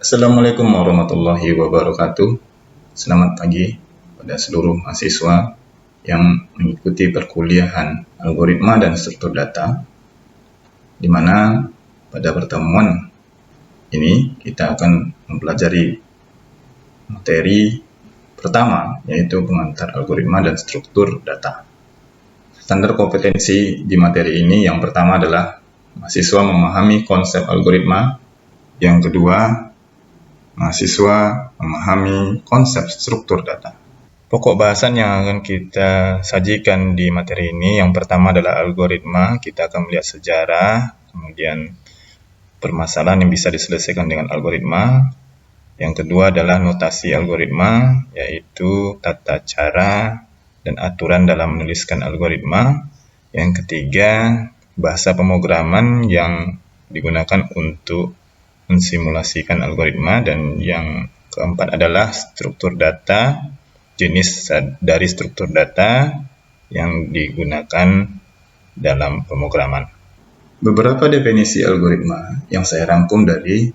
Assalamualaikum warahmatullahi wabarakatuh. Selamat pagi pada seluruh mahasiswa yang mengikuti perkuliahan algoritma dan struktur data, di mana pada pertemuan ini kita akan mempelajari materi pertama, yaitu pengantar algoritma dan struktur data. Standar kompetensi di materi ini yang pertama adalah mahasiswa memahami konsep algoritma, yang kedua mahasiswa memahami konsep struktur data. Pokok bahasan yang akan kita sajikan di materi ini yang pertama adalah algoritma. Kita akan melihat sejarah, kemudian permasalahan yang bisa diselesaikan dengan algoritma. Yang kedua adalah notasi algoritma, yaitu tata cara dan aturan dalam menuliskan algoritma. Yang ketiga, bahasa pemrograman yang digunakan untuk mensimulasikan algoritma, dan yang keempat adalah struktur data, jenis dari struktur data yang digunakan dalam pemrograman. Beberapa definisi algoritma yang saya rangkum dari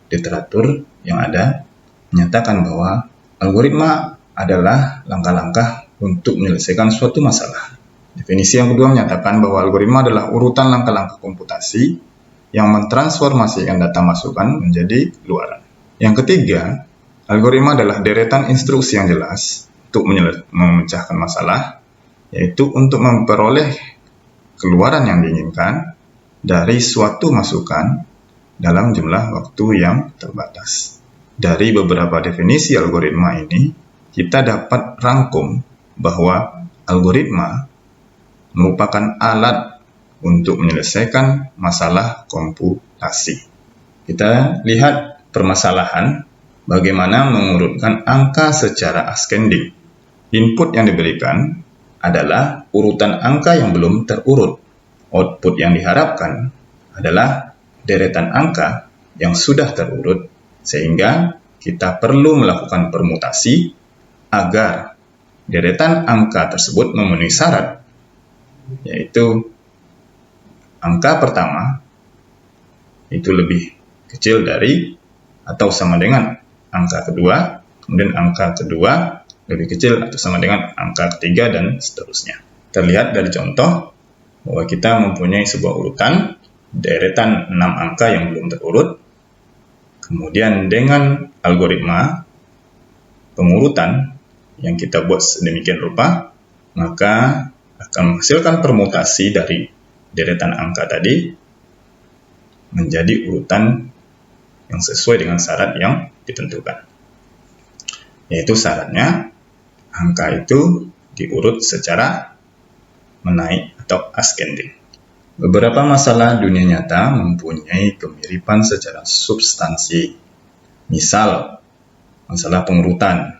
literatur yang ada menyatakan bahwa algoritma adalah langkah-langkah untuk menyelesaikan suatu masalah. Definisi yang kedua menyatakan bahwa algoritma adalah urutan langkah-langkah komputasi yang mentransformasikan data masukan menjadi keluaran. Yang ketiga, algoritma adalah deretan instruksi yang jelas untuk memecahkan masalah, yaitu untuk memperoleh keluaran yang diinginkan dari suatu masukan dalam jumlah waktu yang terbatas. Dari beberapa definisi algoritma ini, kita dapat rangkum bahwa algoritma merupakan alat untuk menyelesaikan masalah komputasi. Kita lihat permasalahan bagaimana mengurutkan angka secara ascending. Input yang diberikan adalah urutan angka yang belum terurut. Output yang diharapkan adalah deretan angka yang sudah terurut, sehingga kita perlu melakukan permutasi agar deretan angka tersebut memenuhi syarat, yaitu angka pertama itu lebih kecil dari atau sama dengan angka kedua, kemudian angka kedua lebih kecil atau sama dengan angka ketiga, dan seterusnya. Terlihat dari contoh bahwa kita mempunyai sebuah urutan deretan 6 angka yang belum terurut. Kemudian dengan algoritma pengurutan yang kita buat sedemikian rupa, maka akan menghasilkan permutasi dari deretan angka tadi menjadi urutan yang sesuai dengan syarat yang ditentukan. Yaitu syaratnya angka itu diurut secara menaik atau ascending. Beberapa masalah dunia nyata mempunyai kemiripan secara substansi. Misal, masalah pengurutan.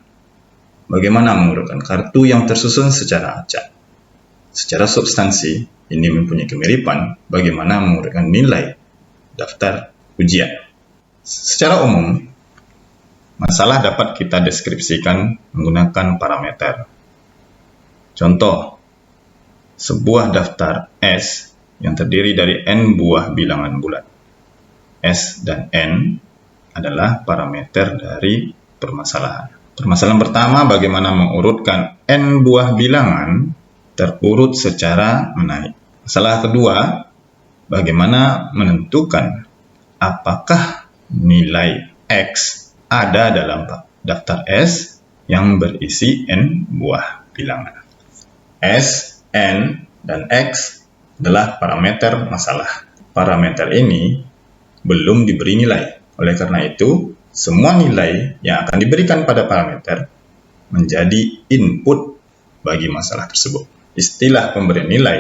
Bagaimana mengurutkan kartu yang tersusun secara acak? Secara substansi, ini mempunyai kemiripan bagaimana mengurutkan nilai daftar ujian. Secara umum, masalah dapat kita deskripsikan menggunakan parameter. Contoh, sebuah daftar S yang terdiri dari n buah bilangan bulat. S dan n adalah parameter dari permasalahan. Permasalahan pertama, bagaimana mengurutkan n buah bilangan terurut secara menaik. Masalah kedua, bagaimana menentukan apakah nilai X ada dalam daftar S yang berisi n buah bilangan. S, n, dan X adalah parameter masalah. Parameter ini belum diberi nilai. Oleh karena itu, semua nilai yang akan diberikan pada parameter menjadi input bagi masalah tersebut. Istilah pemberian nilai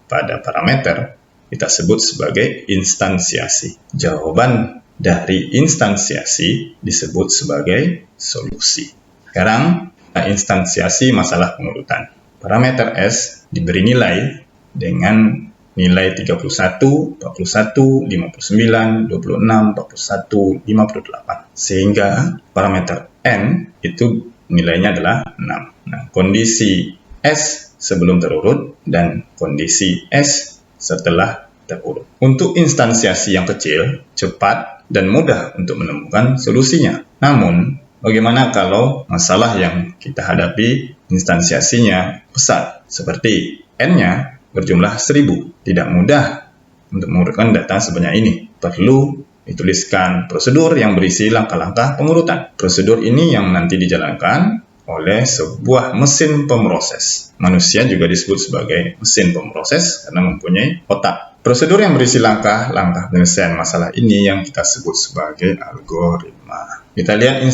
pada parameter kita sebut sebagai instansiasi. Jawaban dari instansiasi disebut sebagai solusi. Sekarang, instansiasi masalah pengurutan. Parameter S diberi nilai dengan nilai 31, 41, 59, 26, 41, 58. Sehingga parameter N itu nilainya adalah 6. Nah, kondisi S sebelum terurut dan kondisi S setelah terurut. Untuk instansiasi yang kecil, cepat, dan mudah untuk menemukan solusinya. Namun, bagaimana kalau masalah yang kita hadapi instansiasinya besar, seperti N-nya berjumlah 1000. Tidak mudah untuk mengurutkan data sebanyak ini. Perlu dituliskan prosedur yang berisi langkah-langkah pengurutan. Prosedur ini yang nanti dijalankan oleh sebuah mesin pemroses. Manusia juga disebut sebagai mesin pemroses karena mempunyai otak. Prosedur yang berisi langkah-langkah penyelesaian masalah ini yang kita sebut sebagai algoritma. Kita lihat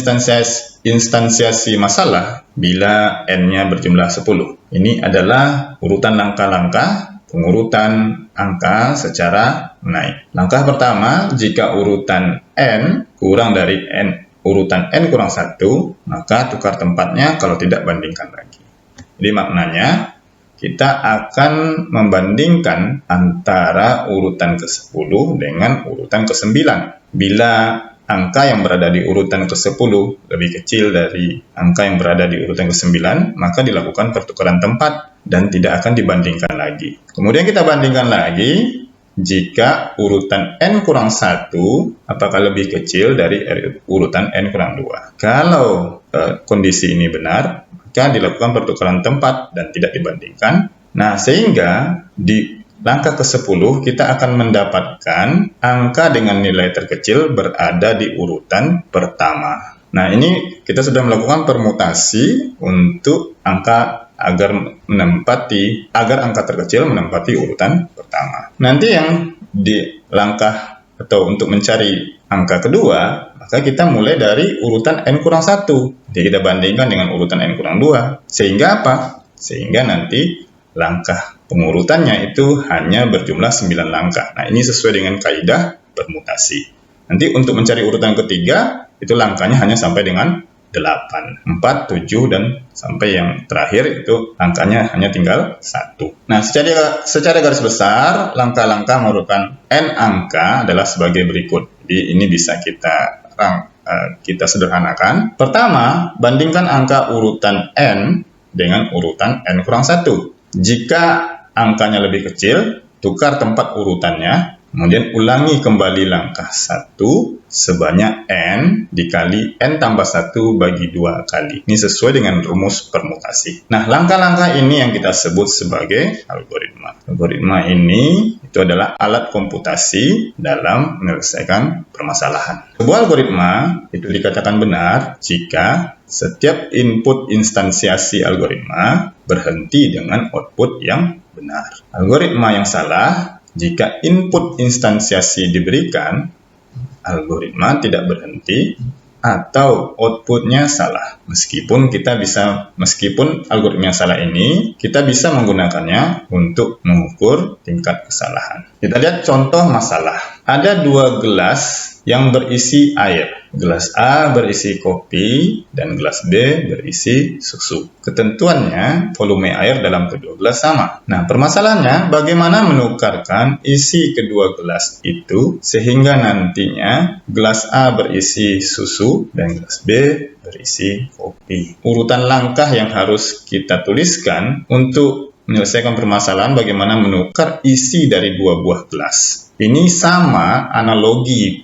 instansiasi masalah bila N-nya berjumlah 10. Ini adalah urutan langkah-langkah pengurutan angka secara naik. Langkah pertama, jika urutan N kurang dari urutan N kurang 1, maka tukar tempatnya, kalau tidak bandingkan lagi. Jadi maknanya, kita akan membandingkan antara urutan ke-10 dengan urutan ke-9. Bila angka yang berada di urutan ke-10 lebih kecil dari angka yang berada di urutan ke-9, maka dilakukan pertukaran tempat dan tidak akan dibandingkan lagi. Kemudian kita bandingkan lagi, jika urutan N kurang 1, apakah lebih kecil dari urutan N kurang 2. Kalau kondisi ini benar, maka dilakukan pertukaran tempat dan tidak dibandingkan. Nah, sehingga di langkah ke-10 kita akan mendapatkan angka dengan nilai terkecil berada di urutan pertama. Nah, ini kita sudah melakukan permutasi untuk angka agar angka terkecil menempati urutan pertama. Nanti yang di langkah atau untuk mencari angka kedua, maka kita mulai dari urutan N kurang 1. Jadi kita bandingkan dengan urutan N kurang 2. Sehingga apa? Sehingga nanti langkah pengurutannya itu hanya berjumlah 9 langkah. Nah, ini sesuai dengan kaidah permutasi. Nanti untuk mencari urutan ketiga, itu langkahnya hanya sampai dengan 8, 4, 7, dan sampai yang terakhir itu angkanya hanya tinggal 1. Nah, secara garis besar, langkah-langkah mengurutkan N angka adalah sebagai berikut. Jadi ini bisa kita sederhanakan. Pertama, bandingkan angka urutan N dengan urutan N kurang 1. Jika angkanya lebih kecil, tukar tempat urutannya, kemudian ulangi kembali langkah 1 sebanyak N dikali N tambah 1 bagi 2 kali. Ini sesuai dengan rumus permutasi. Nah, langkah-langkah ini yang kita sebut sebagai algoritma. Algoritma ini itu adalah alat komputasi dalam menyelesaikan permasalahan. Sebuah algoritma itu dikatakan benar jika setiap input instansiasi algoritma berhenti dengan output yang benar. Algoritma yang salah jika input instansiasi diberikan, algoritma tidak berhenti atau outputnya salah. Meskipun algoritma yang salah ini, kita bisa menggunakannya untuk mengukur tingkat kesalahan. Kita lihat contoh masalah. Ada 2 gelas yang berisi air. Gelas A berisi kopi dan gelas B berisi susu. Ketentuannya, volume air dalam kedua gelas sama. Nah, permasalahannya bagaimana menukarkan isi kedua gelas itu sehingga nantinya gelas A berisi susu dan gelas B berisi kopi. Urutan langkah yang harus kita tuliskan untuk menyelesaikan permasalahan bagaimana menukar isi dari 2 buah gelas. Ini sama analogi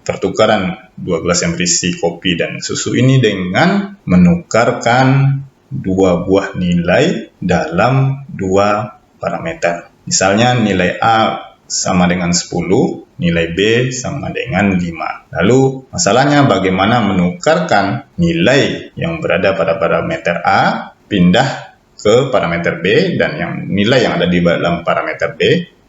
pertukaran 2 gelas yang berisi kopi dan susu ini dengan menukarkan 2 buah nilai dalam 2 parameter. Misalnya nilai A sama dengan 10, nilai B sama dengan 5. Lalu masalahnya bagaimana menukarkan nilai yang berada pada parameter A pindah ke parameter B dan nilai yang ada di dalam parameter B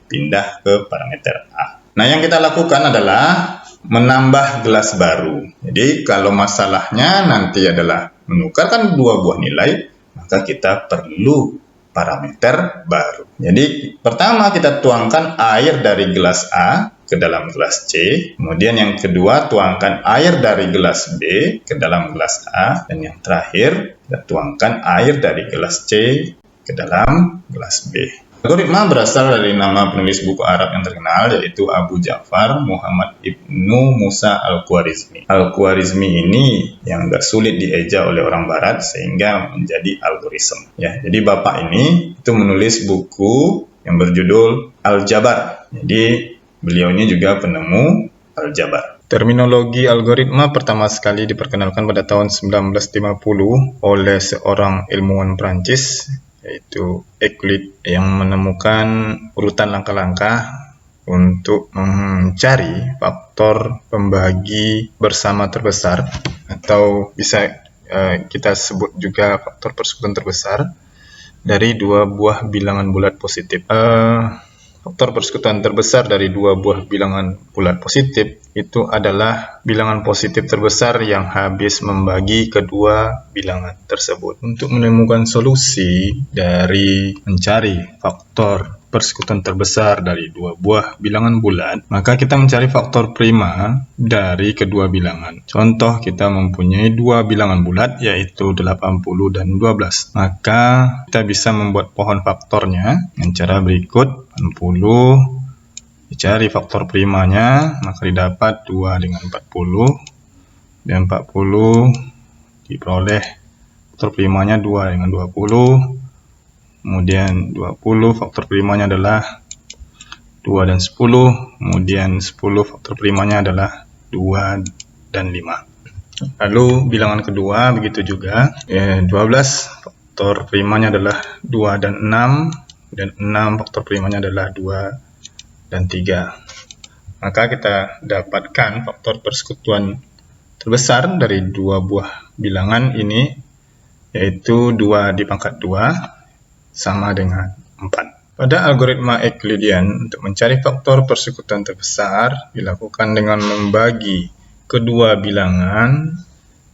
pindah ke parameter A. Nah, yang kita lakukan adalah menambah gelas baru. Jadi, kalau masalahnya nanti adalah menukarkan 2 buah nilai, maka kita perlu parameter baru. Jadi, pertama kita tuangkan air dari gelas A ke dalam gelas C. Kemudian yang kedua, tuangkan air dari gelas B ke dalam gelas A. Dan yang terakhir, kita tuangkan air dari gelas C ke dalam gelas B. Algoritma berasal dari nama penulis buku Arab yang terkenal, yaitu Abu Ja'far Muhammad Ibnu Musa Al-Khwarizmi. Al-Khwarizmi ini yang agak sulit dieja oleh orang barat sehingga menjadi algoritma. Ya, jadi bapak ini itu menulis buku yang berjudul Al-Jabar. Jadi beliau ini juga penemu aljabar. Terminologi algoritma pertama sekali diperkenalkan pada tahun 1950 oleh seorang ilmuwan Prancis, yaitu Euclid, yang menemukan urutan langkah-langkah untuk mencari faktor pembagi bersama terbesar, atau bisa kita sebut juga faktor persekutuan terbesar dari dua buah bilangan bulat positif. Faktor persekutuan terbesar dari dua buah bilangan bulat positif itu adalah bilangan positif terbesar yang habis membagi kedua bilangan tersebut. Untuk menemukan solusi dari mencari faktor persekutuan terbesar dari dua buah bilangan bulat, maka kita mencari faktor prima dari kedua bilangan. Contoh, kita mempunyai dua bilangan bulat yaitu 80 dan 12. Maka kita bisa membuat pohon faktornya dengan cara berikut. 80 dicari faktor primanya, maka didapat 2 dengan 40, dan 40 diperoleh faktor primanya 2 dengan 20. Kemudian 20 faktor primanya adalah 2 dan 10. Kemudian 10 faktor primanya adalah 2 dan 5. Lalu bilangan kedua begitu juga. 12 faktor primanya adalah 2 dan 6. Dan 6 faktor primanya adalah 2 dan 3. Maka kita dapatkan faktor persekutuan terbesar dari dua buah bilangan ini, yaitu 2 di pangkat 2 sama dengan 4. Pada algoritma Euclidean, untuk mencari faktor persekutuan terbesar dilakukan dengan membagi kedua bilangan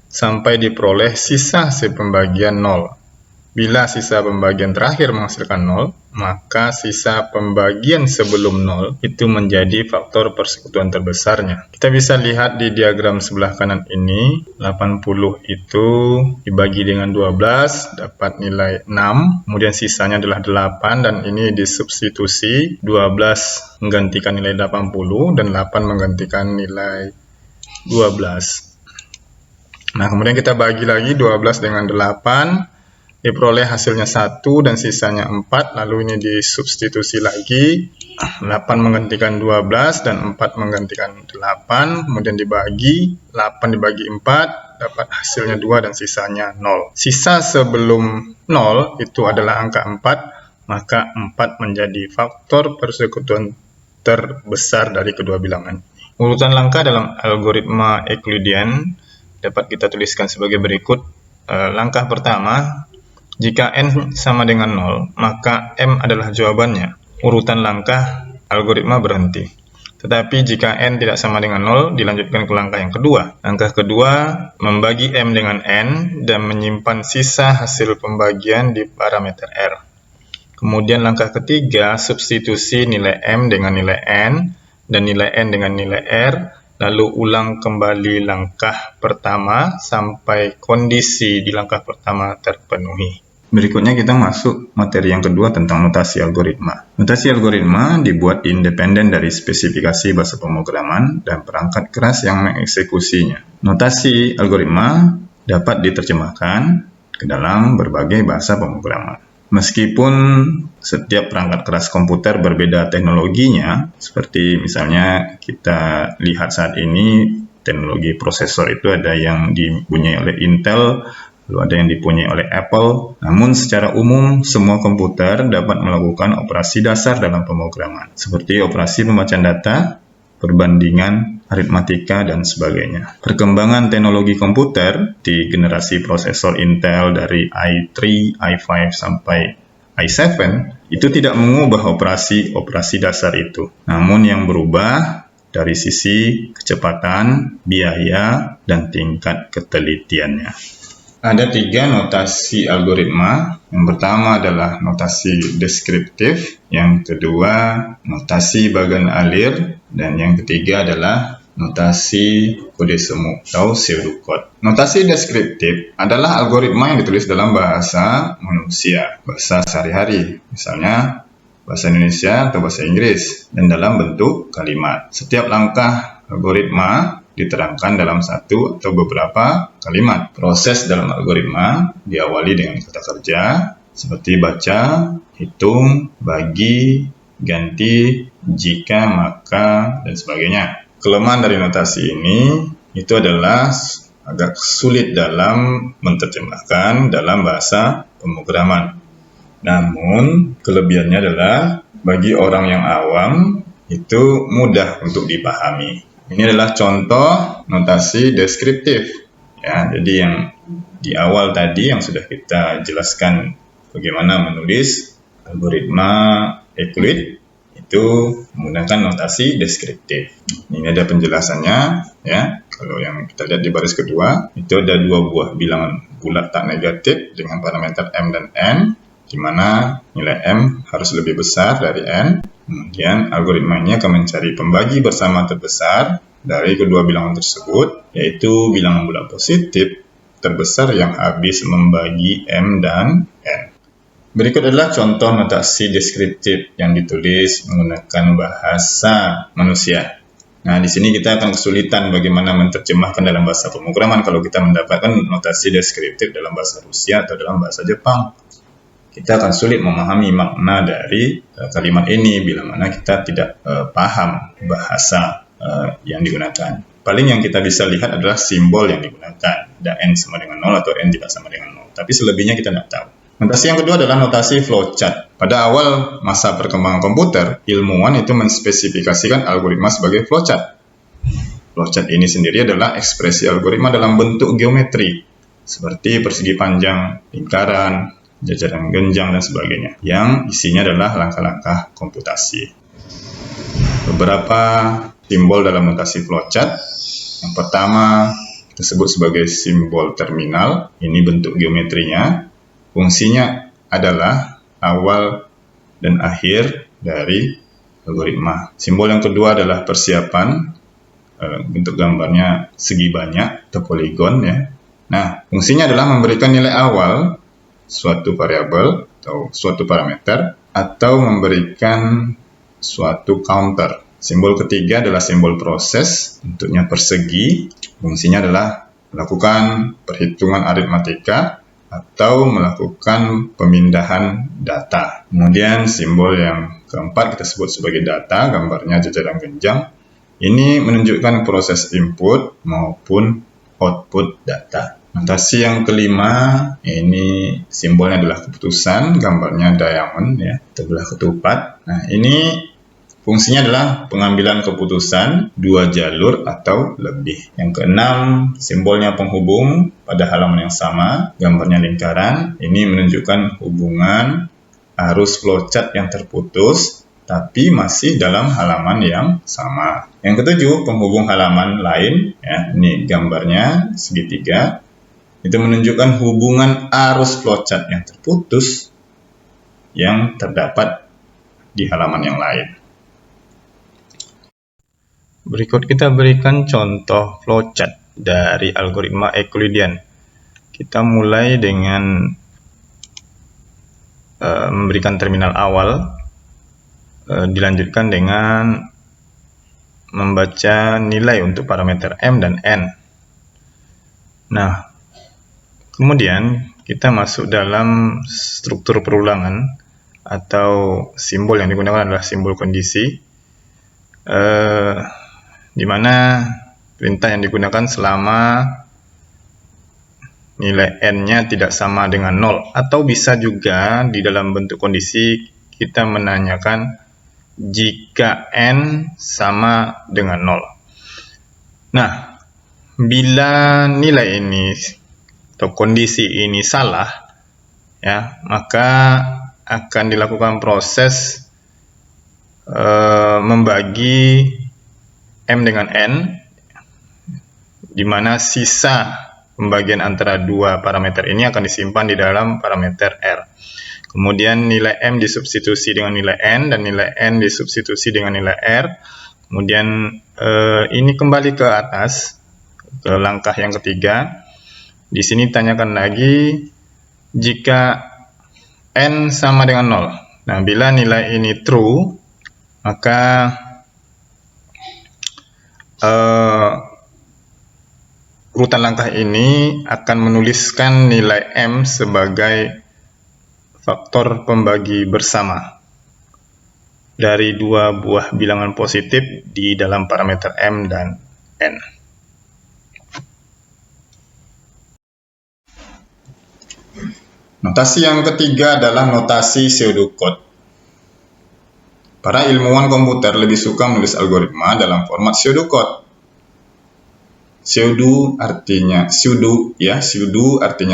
sampai diperoleh sisa hasil pembagian 0. Bila sisa pembagian terakhir menghasilkan 0, maka sisa pembagian sebelum 0 itu menjadi faktor persekutuan terbesarnya. Kita bisa lihat di diagram sebelah kanan ini, 80 itu dibagi dengan 12, dapat nilai 6, kemudian sisanya adalah 8, dan ini disubstitusi, 12 menggantikan nilai 80, dan 8 menggantikan nilai 12. Nah, kemudian kita bagi lagi 12 dengan 8, diperoleh hasilnya 1 dan sisanya 4, lalu ini disubstitusi lagi, 8 menggantikan 12 dan 4 menggantikan 8, kemudian dibagi, 8 dibagi 4, dapat hasilnya 2 dan sisanya 0. Sisa sebelum 0 itu adalah angka 4, maka 4 menjadi faktor persekutuan terbesar dari kedua bilangan. Urutan langkah dalam algoritma Euclidean dapat kita tuliskan sebagai berikut. Langkah pertama, jika n sama dengan 0, maka m adalah jawabannya. Urutan langkah algoritma berhenti. Tetapi jika n tidak sama dengan 0, dilanjutkan ke langkah yang kedua. Langkah kedua, membagi m dengan n dan menyimpan sisa hasil pembagian di parameter r. Kemudian langkah ketiga, substitusi nilai m dengan nilai n dan nilai n dengan nilai r, lalu ulang kembali langkah pertama sampai kondisi di langkah pertama terpenuhi. Berikutnya kita masuk materi yang kedua tentang notasi algoritma. Notasi algoritma dibuat independen dari spesifikasi bahasa pemrograman dan perangkat keras yang mengeksekusinya. Notasi algoritma dapat diterjemahkan ke dalam berbagai bahasa pemrograman. Meskipun setiap perangkat keras komputer berbeda teknologinya, seperti misalnya kita lihat saat ini, teknologi prosesor itu ada yang dipunyai oleh Intel, lalu ada yang dipunyai oleh Apple. Namun secara umum, semua komputer dapat melakukan operasi dasar dalam pemrograman, seperti operasi pembacaan data, perbandingan, aritmatika, dan sebagainya. Perkembangan teknologi komputer di generasi prosesor Intel dari i3, i5, sampai i7 itu tidak mengubah operasi dasar itu. Namun yang berubah dari sisi kecepatan, biaya, dan tingkat ketelitiannya. Ada 3 notasi algoritma. Yang pertama adalah notasi deskriptif, yang kedua notasi bagan alir, dan yang ketiga adalah notasi kode semu atau pseudocode. Notasi deskriptif adalah algoritma yang ditulis dalam bahasa manusia, bahasa sehari-hari, misalnya bahasa Indonesia atau bahasa Inggris, dan dalam bentuk kalimat. Setiap langkah algoritma diterangkan dalam satu atau beberapa kalimat. Proses dalam algoritma diawali dengan kata kerja seperti baca, hitung, bagi, ganti, jika, maka, dan sebagainya. kelemahan dari notasi ini itu adalah agak sulit dalam menerjemahkan dalam bahasa pemrograman. Namun, kelebihannya adalah bagi orang yang awam itu mudah untuk dipahami. Ini adalah contoh notasi deskriptif. Ya, jadi yang di awal tadi yang sudah kita jelaskan bagaimana menulis algoritma Euclid itu menggunakan notasi deskriptif. Ini ada penjelasannya, ya. Kalau yang kita lihat di baris kedua, itu ada dua buah bilangan bulat tak negatif dengan parameter M dan N, di mana nilai M harus lebih besar dari N. Kemudian algoritma ini akan mencari pembagi bersama terbesar dari kedua bilangan tersebut, yaitu bilangan bulat positif terbesar yang habis membagi M dan N. Berikut adalah contoh notasi deskriptif yang ditulis menggunakan bahasa manusia. Nah, di sini kita akan kesulitan bagaimana menerjemahkan dalam bahasa pemrograman kalau kita mendapatkan notasi deskriptif dalam bahasa Rusia atau dalam bahasa Jepang. Kita akan sulit memahami makna dari kalimat ini bila mana kita tidak paham bahasa yang digunakan. Paling yang kita bisa lihat adalah simbol yang digunakan. Ada N sama dengan 0 atau N tidak sama dengan 0. Tapi selebihnya kita tidak tahu. Notasi yang kedua adalah notasi flowchart. Pada awal masa perkembangan komputer, ilmuwan itu menspesifikasikan algoritma sebagai flowchart. Flowchart ini sendiri adalah ekspresi algoritma dalam bentuk geometri, seperti persegi panjang, lingkaran, jajaran genjang, dan sebagainya, yang isinya adalah langkah-langkah komputasi. Beberapa simbol dalam notasi flowchart. Yang pertama, kita sebut sebagai simbol terminal. Ini bentuk geometrinya. Fungsinya adalah awal dan akhir dari algoritma. Simbol yang kedua adalah persiapan. Bentuk gambarnya segi banyak atau poligon, ya. Nah, fungsinya adalah memberikan nilai awal suatu variabel atau suatu parameter atau memberikan suatu counter. Simbol ketiga adalah simbol proses, bentuknya persegi. Fungsinya adalah melakukan perhitungan aritmatika atau melakukan pemindahan data. Kemudian simbol yang keempat kita sebut sebagai data, gambarnya jajaran genjang. Ini menunjukkan proses input maupun output data. Notasi yang kelima, ini simbolnya adalah keputusan, gambarnya diamond, ya, terbelah ketupat. Nah, ini fungsinya adalah pengambilan keputusan dua jalur atau lebih. Yang keenam, simbolnya penghubung pada halaman yang sama, gambarnya lingkaran. Ini menunjukkan hubungan arus flowchart yang terputus, tapi masih dalam halaman yang sama. Yang ketujuh, penghubung halaman lain. Ya, ini gambarnya segitiga. Itu menunjukkan hubungan arus flowchart yang terputus yang terdapat di halaman yang lain. Berikut kita berikan contoh flowchart dari algoritma Euclidean. Kita mulai dengan memberikan terminal awal, dilanjutkan dengan membaca nilai untuk parameter M dan N. Nah, kemudian kita masuk dalam struktur perulangan atau simbol yang digunakan adalah simbol kondisi. Di mana perintah yang digunakan selama nilai N-nya tidak sama dengan 0. Atau bisa juga di dalam bentuk kondisi kita menanyakan jika N sama dengan 0. Nah, bila nilai ini atau kondisi ini salah, ya, maka akan dilakukan proses membagi M dengan N, di mana sisa pembagian antara dua parameter ini akan disimpan di dalam parameter R. Kemudian nilai M disubstitusi dengan nilai N, dan nilai N disubstitusi dengan nilai R. Kemudian ini kembali ke atas, ke langkah yang ketiga. Di sini tanyakan lagi jika N sama dengan 0. Nah, bila nilai ini true, maka urutan langkah ini akan menuliskan nilai M sebagai faktor pembagi bersama. dari dua buah bilangan positif di dalam parameter M dan N. Notasi yang ketiga adalah notasi pseudocode. Para ilmuwan komputer lebih suka menulis algoritma dalam format pseudocode. Pseudo artinya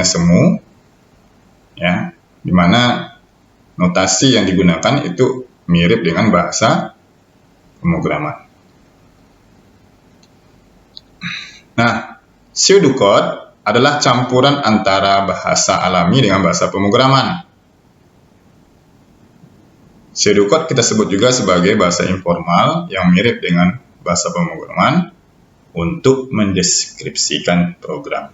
semu, ya, dimana notasi yang digunakan itu mirip dengan bahasa pemrograman. Nah, pseudocode adalah campuran antara bahasa alami dengan bahasa pemrograman. Pseudocode kita sebut juga sebagai bahasa informal yang mirip dengan bahasa pemrograman untuk mendeskripsikan program.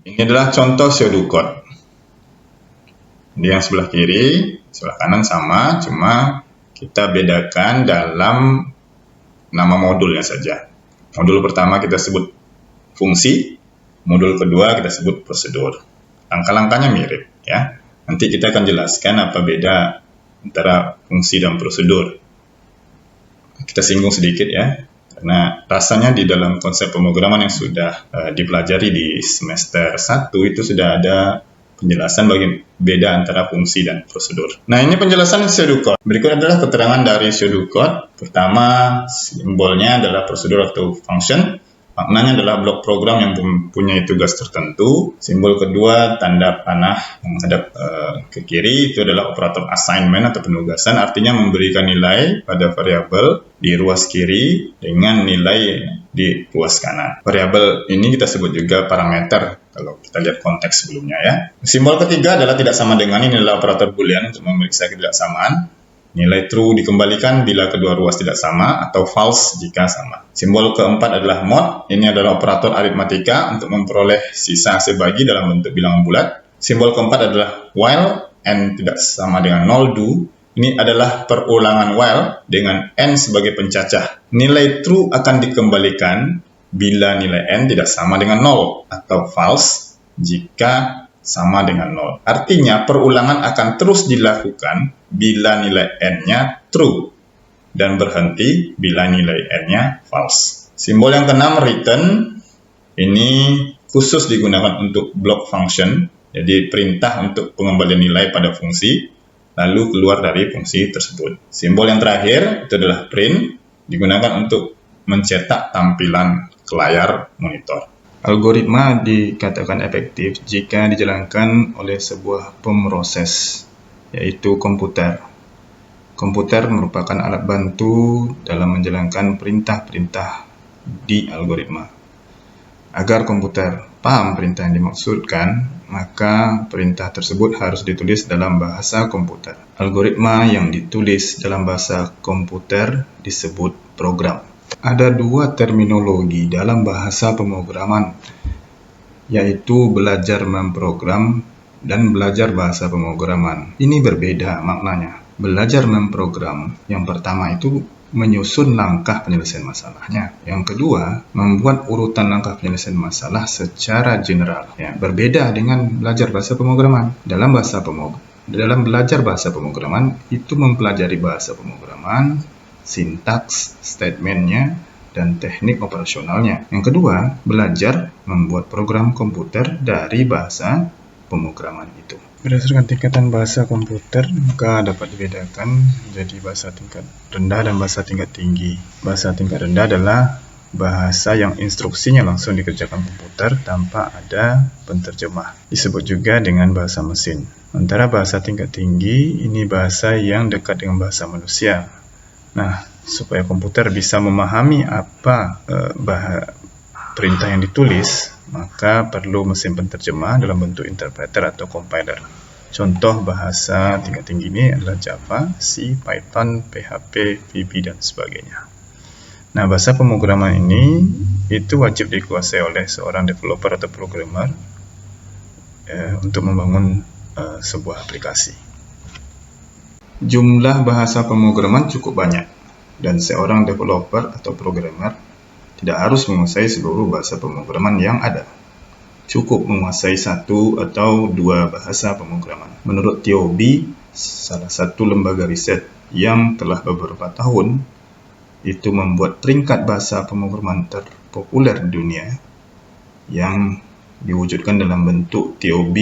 Ini adalah contoh pseudocode. Ini yang sebelah kiri, sebelah kanan sama, cuma kita bedakan dalam nama modulnya saja. Modul pertama kita sebut fungsi, modul kedua kita sebut prosedur. Langkah-langkahnya mirip, ya. Nanti kita akan jelaskan apa beda antara fungsi dan prosedur. Kita singgung sedikit ya, karena rasanya di dalam konsep pemrograman yang sudah dipelajari di semester 1 itu sudah ada penjelasan bagi beda antara fungsi dan prosedur. Nah, ini penjelasan pseudocode. Berikut adalah keterangan dari pseudocode. Pertama, simbolnya adalah prosedur atau function. Maknanya adalah blok program yang mempunyai tugas tertentu. Simbol kedua, tanda panah menghadap ke kiri, itu adalah operator assignment atau penugasan, artinya memberikan nilai pada variabel di ruas kiri dengan nilai di ruas kanan. Variabel ini kita sebut juga parameter kalau kita lihat konteks sebelumnya ya. Simbol ketiga adalah tidak sama dengan, ini adalah operator boolean untuk memeriksa ketidaksamaan. Nilai true dikembalikan bila kedua ruas tidak sama atau false jika sama. Simbol keempat adalah mod. Ini adalah operator aritmatika untuk memperoleh sisa sebagi dalam bentuk bilangan bulat. Simbol keempat adalah while, n tidak sama dengan 0, do. Ini adalah perulangan while dengan n sebagai pencacah. Nilai true akan dikembalikan bila nilai n tidak sama dengan 0 atau false jika sama dengan 0. Artinya perulangan akan terus dilakukan bila nilai n-nya true dan berhenti bila nilai n-nya false. Simbol yang keenam, return, ini khusus digunakan untuk block function, jadi perintah untuk pengembalian nilai pada fungsi lalu keluar dari fungsi tersebut. Simbol yang terakhir itu adalah print, digunakan untuk mencetak tampilan ke layar monitor. Algoritma dikatakan efektif jika dijalankan oleh sebuah pemroses, yaitu komputer. Komputer merupakan alat bantu dalam menjalankan perintah-perintah di algoritma. Agar komputer paham perintah yang dimaksudkan, maka perintah tersebut harus ditulis dalam bahasa komputer. Algoritma yang ditulis dalam bahasa komputer disebut program. Ada dua terminologi dalam bahasa pemrograman, yaitu belajar memprogram dan belajar bahasa pemrograman. Ini berbeda maknanya. Belajar memprogram, yang pertama itu menyusun langkah penyelesaian masalahnya. Yang kedua, membuat urutan langkah penyelesaian masalah secara general. Ya, berbeda dengan belajar bahasa pemrograman. Dalam belajar bahasa pemrograman, itu mempelajari bahasa pemrograman, sintaks, statementnya, dan teknik operasionalnya. Yang kedua, belajar membuat program komputer dari bahasa pemrograman itu. Berdasarkan tingkatan bahasa komputer, maka dapat dibedakan menjadi bahasa tingkat rendah dan bahasa tingkat tinggi. Bahasa tingkat rendah adalah bahasa yang instruksinya langsung dikerjakan komputer tanpa ada penterjemah. Disebut juga dengan bahasa mesin. Sementara bahasa tingkat tinggi, ini bahasa yang dekat dengan bahasa manusia. Nah, supaya komputer bisa memahami apa perintah yang ditulis, maka perlu mesin penterjemah dalam bentuk interpreter atau compiler. Contoh bahasa tingkat tinggi ini adalah Java, C, Python, PHP, VB, dan sebagainya. Nah, bahasa pemrograman ini itu wajib dikuasai oleh seorang developer atau programmer untuk membangun sebuah aplikasi. Jumlah bahasa pemrograman cukup banyak, dan seorang developer atau programmer tidak harus menguasai seluruh bahasa pemrograman yang ada. Cukup menguasai 1 atau 2 bahasa pemrograman. Menurut TOB, salah satu lembaga riset yang telah beberapa tahun itu membuat peringkat bahasa pemrograman terpopuler di dunia yang diwujudkan dalam bentuk TOB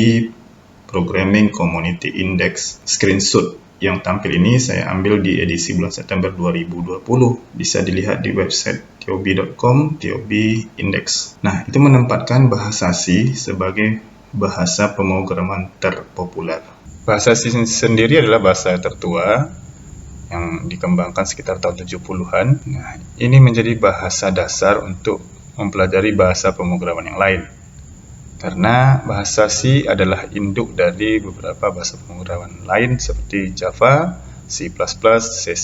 Programming Community Index screenshot. Yang tampil ini saya ambil di edisi bulan September 2020. Bisa dilihat di website tob.com, TOB Index. Nah, itu menempatkan bahasa C sebagai bahasa pemrograman terpopuler. Bahasa C sendiri adalah bahasa tertua yang dikembangkan sekitar tahun 70-an. Nah, ini menjadi bahasa dasar untuk mempelajari bahasa pemrograman yang lain. Karena bahasa C adalah induk dari beberapa bahasa pemrograman lain seperti Java, C++, C#,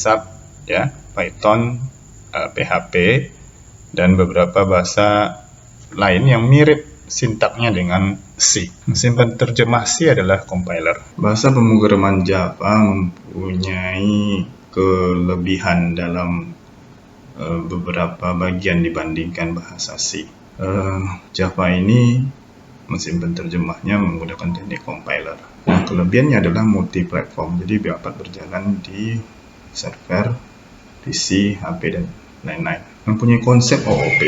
ya, Python, PHP, dan beberapa bahasa lain yang mirip sintaknya dengan C. Mesin penerjemah C adalah compiler. Bahasa pemrograman Java mempunyai kelebihan dalam beberapa bagian dibandingkan bahasa C. Java ini mesin penerjemahnya menggunakan teknik compiler. Nah, kelebihannya adalah multi-platform, jadi dapat berjalan di server, PC, HP, dan lain-lain. Mempunyai konsep OOP,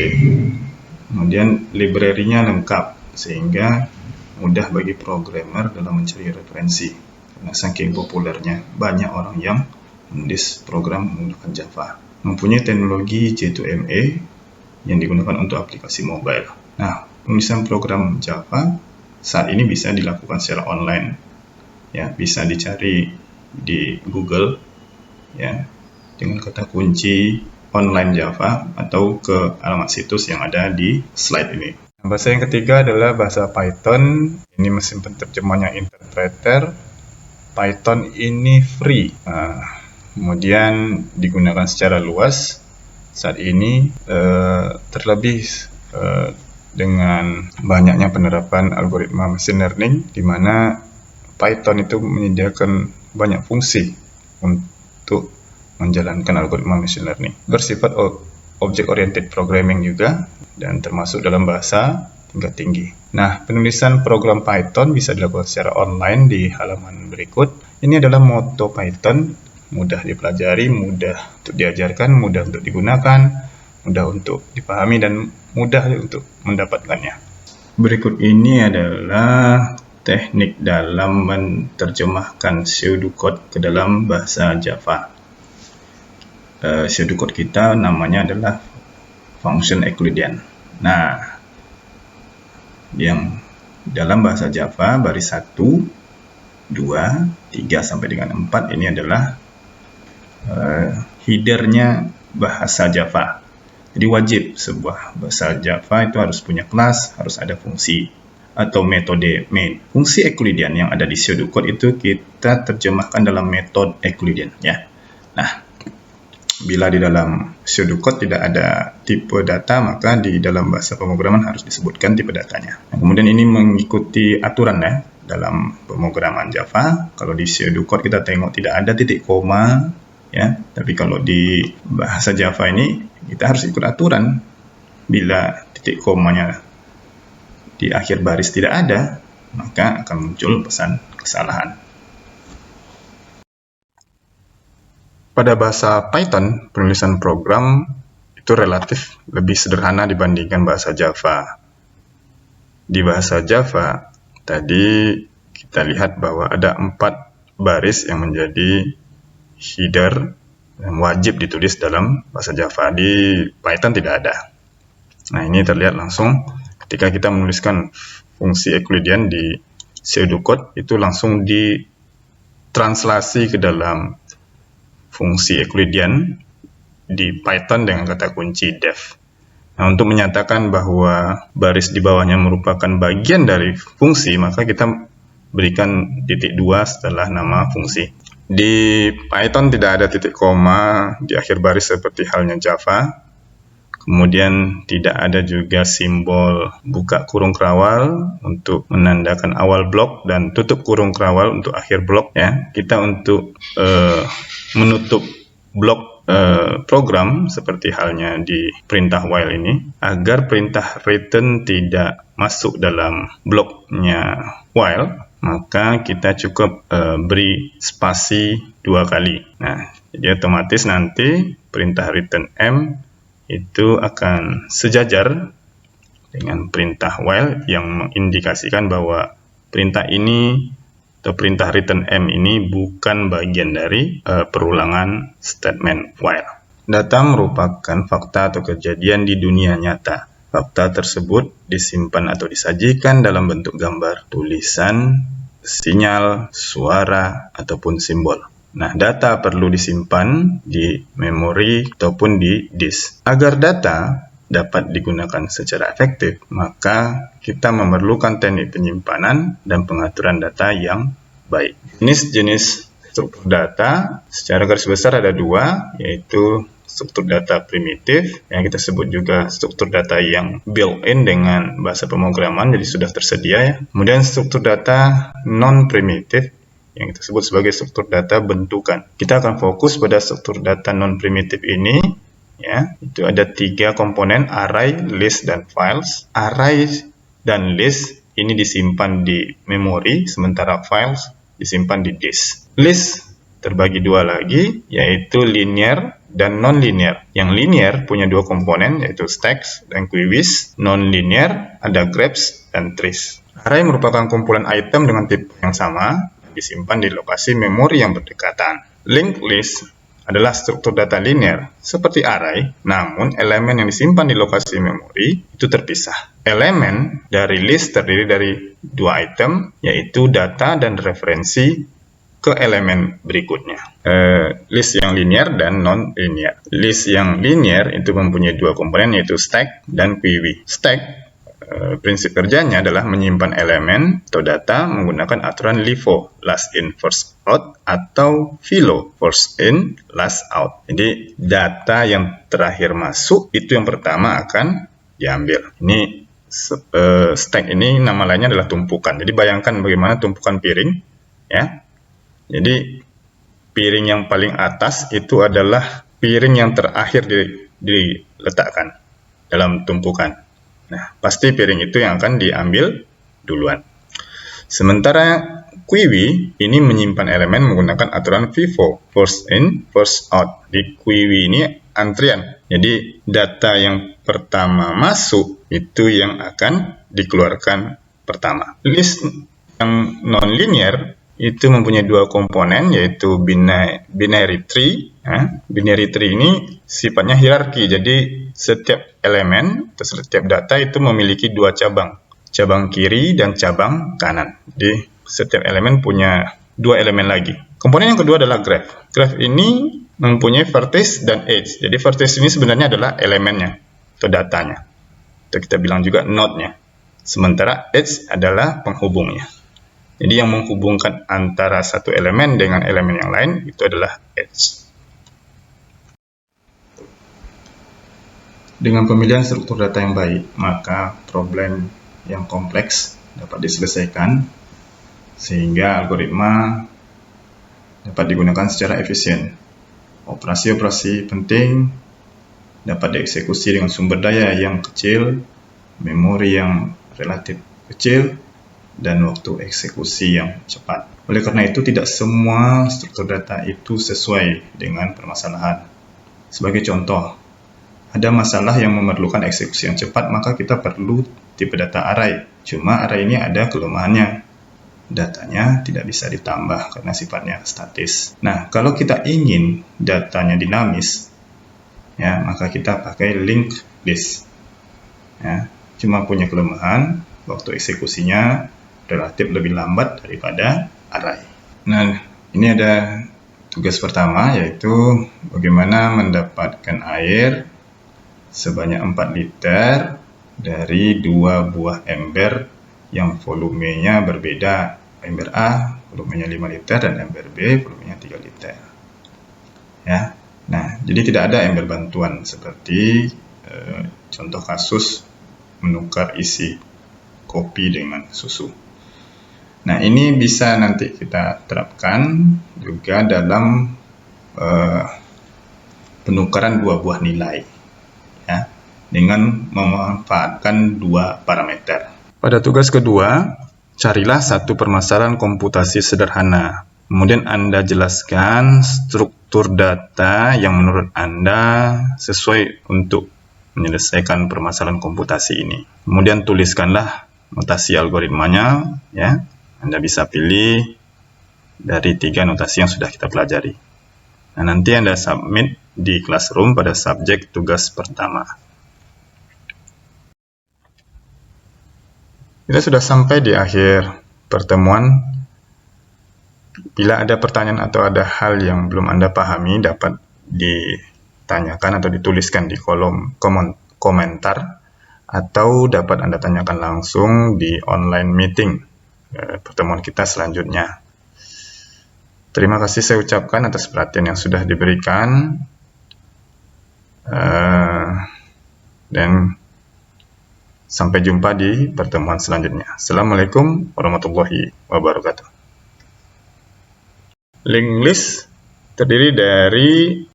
kemudian library-nya lengkap, sehingga mudah bagi programmer dalam mencari referensi. Karena saking populernya, banyak orang yang menulis program menggunakan Java. Mempunyai teknologi J2ME yang digunakan untuk aplikasi mobile. Nah, penulisan program Java saat ini bisa dilakukan secara online, ya, bisa dicari di Google, ya, dengan kata kunci online Java atau ke alamat situs yang ada di slide ini. Bahasa yang ketiga adalah bahasa Python. Ini mesin penerjemahnya interpreter. Python ini free, kemudian digunakan secara luas saat ini, terlebih dengan banyaknya penerapan algoritma machine learning, di mana Python itu menyediakan banyak fungsi untuk menjalankan algoritma machine learning. Bersifat object-oriented programming juga, dan termasuk dalam bahasa tingkat tinggi. Nah, penulisan program Python bisa dilakukan secara online di halaman berikut. Ini adalah moto Python: mudah dipelajari, mudah untuk diajarkan, mudah untuk digunakan, mudah untuk dipahami, dan mudah untuk mendapatkannya. Berikut ini adalah teknik dalam menerjemahkan pseudocode ke dalam bahasa Java. Pseudocode kita namanya adalah function Euclidean. Nah, yang dalam bahasa Java baris 1, 2, 3 sampai dengan 4 ini adalah headernya bahasa Java. Jadi wajib sebuah bahasa Java itu harus punya kelas, harus ada fungsi atau metode main. Fungsi Euclidean yang ada di pseudocode itu kita terjemahkan dalam metode Euclidean, ya. Nah, bila di dalam pseudocode tidak ada tipe data, maka di dalam bahasa pemrograman harus disebutkan tipe datanya. Nah, kemudian ini mengikuti aturan, ya, dalam pemrograman Java. Kalau di pseudocode kita tengok tidak ada titik koma, ya. Tapi kalau di bahasa Java ini kita harus ikut aturan. Bila titik komanya di akhir baris tidak ada, maka akan muncul pesan kesalahan. Pada bahasa Python, penulisan program itu relatif lebih sederhana dibandingkan bahasa Java. Di bahasa Java, tadi kita lihat bahwa ada 4 baris yang menjadi header yang wajib ditulis dalam bahasa Java. Di Python tidak ada. Nah, ini terlihat langsung ketika kita menuliskan fungsi Euclidean di pseudocode, itu langsung ditranslasi ke dalam fungsi Euclidean di Python dengan kata kunci def. Nah, untuk menyatakan bahwa baris di bawahnya merupakan bagian dari fungsi, maka kita berikan titik 2 setelah nama fungsi. Di Python tidak ada titik koma di akhir baris seperti halnya Java. Kemudian tidak ada juga simbol buka kurung kerawal untuk menandakan awal blok dan tutup kurung kerawal untuk akhir blok, ya. Kita untuk menutup blok program seperti halnya di perintah while ini, agar perintah return tidak masuk dalam bloknya while, maka kita cukup beri spasi 2 kali. Nah, jadi otomatis nanti perintah return M itu akan sejajar dengan perintah while yang mengindikasikan bahwa perintah ini atau perintah return M ini bukan bagian dari perulangan statement while. Data merupakan fakta atau kejadian di dunia nyata. Fakta tersebut disimpan atau disajikan dalam bentuk gambar, tulisan, sinyal, suara, ataupun simbol. Nah, data perlu disimpan di memori ataupun di disk. Agar data dapat digunakan secara efektif, maka kita memerlukan teknik penyimpanan dan pengaturan data yang baik. Jenis-jenis struktur data secara garis besar ada 2, yaitu struktur data primitif, yang kita sebut juga struktur data yang built-in dengan bahasa pemrograman, jadi sudah tersedia ya. Kemudian struktur data non-primitif, yang kita sebut sebagai struktur data bentukan. Kita akan fokus pada struktur data non-primitif ini, ya. Itu ada 3 komponen, array, list, dan files. Array dan list ini disimpan di memori, sementara files disimpan di disk. List terbagi 2 lagi, yaitu linear dan non-linear. Yang linear punya 2 komponen, yaitu stacks dan queries. Non-linear ada grabs dan trace. Array merupakan kumpulan item dengan tipe yang sama, disimpan di lokasi memori yang berdekatan. Linked list adalah struktur data linear, seperti array, namun elemen yang disimpan di lokasi memori itu terpisah. Elemen dari list terdiri dari 2 item, yaitu data dan referensi ke elemen berikutnya. List yang linear dan non-linear. List yang linear itu mempunyai 2 komponen, yaitu stack dan query. Stack, prinsip kerjanya adalah menyimpan elemen atau data menggunakan aturan LIFO, last in first out, atau FILO, first in last out. Jadi data yang terakhir masuk itu yang pertama akan diambil. Ini stack ini nama lainnya adalah tumpukan. Jadi bayangkan bagaimana tumpukan piring, ya. Jadi piring yang paling atas itu adalah piring yang terakhir diletakkan dalam tumpukan. Nah, pasti piring itu yang akan diambil duluan. Sementara query ini menyimpan elemen menggunakan aturan FIFO, first in, first out. Di query ini antrian. Jadi data yang pertama masuk itu yang akan dikeluarkan pertama. List yang non-linear itu mempunyai 2 komponen, yaitu binary tree. Binary tree ini sifatnya hierarki, jadi setiap elemen atau setiap data itu memiliki 2 cabang, cabang kiri dan cabang kanan. Jadi setiap elemen punya 2 elemen lagi. Komponen yang kedua adalah graph. Graph ini mempunyai vertex dan edge. Jadi vertex ini sebenarnya adalah elemennya atau datanya, atau kita bilang juga node-nya. Sementara edge adalah penghubungnya. Jadi yang menghubungkan antara satu elemen dengan elemen yang lain itu adalah edge. Dengan pemilihan struktur data yang baik, maka problem yang kompleks dapat diselesaikan sehingga algoritma dapat digunakan secara efisien. Operasi-operasi penting dapat dieksekusi dengan sumber daya yang kecil, memori yang relatif kecil, dan waktu eksekusi yang cepat. Oleh karena itu, tidak semua struktur data itu sesuai dengan permasalahan. Sebagai contoh, ada masalah yang memerlukan eksekusi yang cepat, maka kita perlu tipe data array. Cuma array ini ada kelemahannya. Datanya tidak bisa ditambah karena sifatnya statis. Nah, kalau kita ingin datanya dinamis, ya, maka kita pakai linked list. Ya, cuma punya kelemahan, waktu eksekusinya relatif lebih lambat daripada array. Nah, ini ada tugas pertama, yaitu bagaimana mendapatkan air sebanyak 4 liter dari 2 buah ember yang volumenya berbeda. Ember A volumenya 5 liter dan ember B volumenya 3 liter. Ya. Nah, jadi tidak ada ember bantuan seperti contoh kasus menukar isi kopi dengan susu. Nah, ini bisa nanti kita terapkan juga dalam penukaran 2 buah nilai, ya, dengan memanfaatkan 2 parameter. Pada tugas kedua, Carilah satu permasalahan komputasi sederhana. Kemudian Anda jelaskan struktur data yang menurut Anda sesuai untuk menyelesaikan permasalahan komputasi ini. Kemudian tuliskanlah notasi algoritmanya, ya. Anda bisa pilih dari 3 notasi yang sudah kita pelajari. Nah, nanti Anda submit di Classroom pada subjek tugas pertama. Kita sudah sampai di akhir pertemuan. Bila ada pertanyaan atau ada hal yang belum Anda pahami, dapat ditanyakan atau dituliskan di kolom komentar, atau dapat Anda tanyakan langsung di online meeting pertemuan kita selanjutnya. Terima kasih saya ucapkan atas perhatian yang sudah diberikan, dan sampai jumpa di pertemuan selanjutnya. Assalamualaikum warahmatullahi wabarakatuh. Link list terdiri dari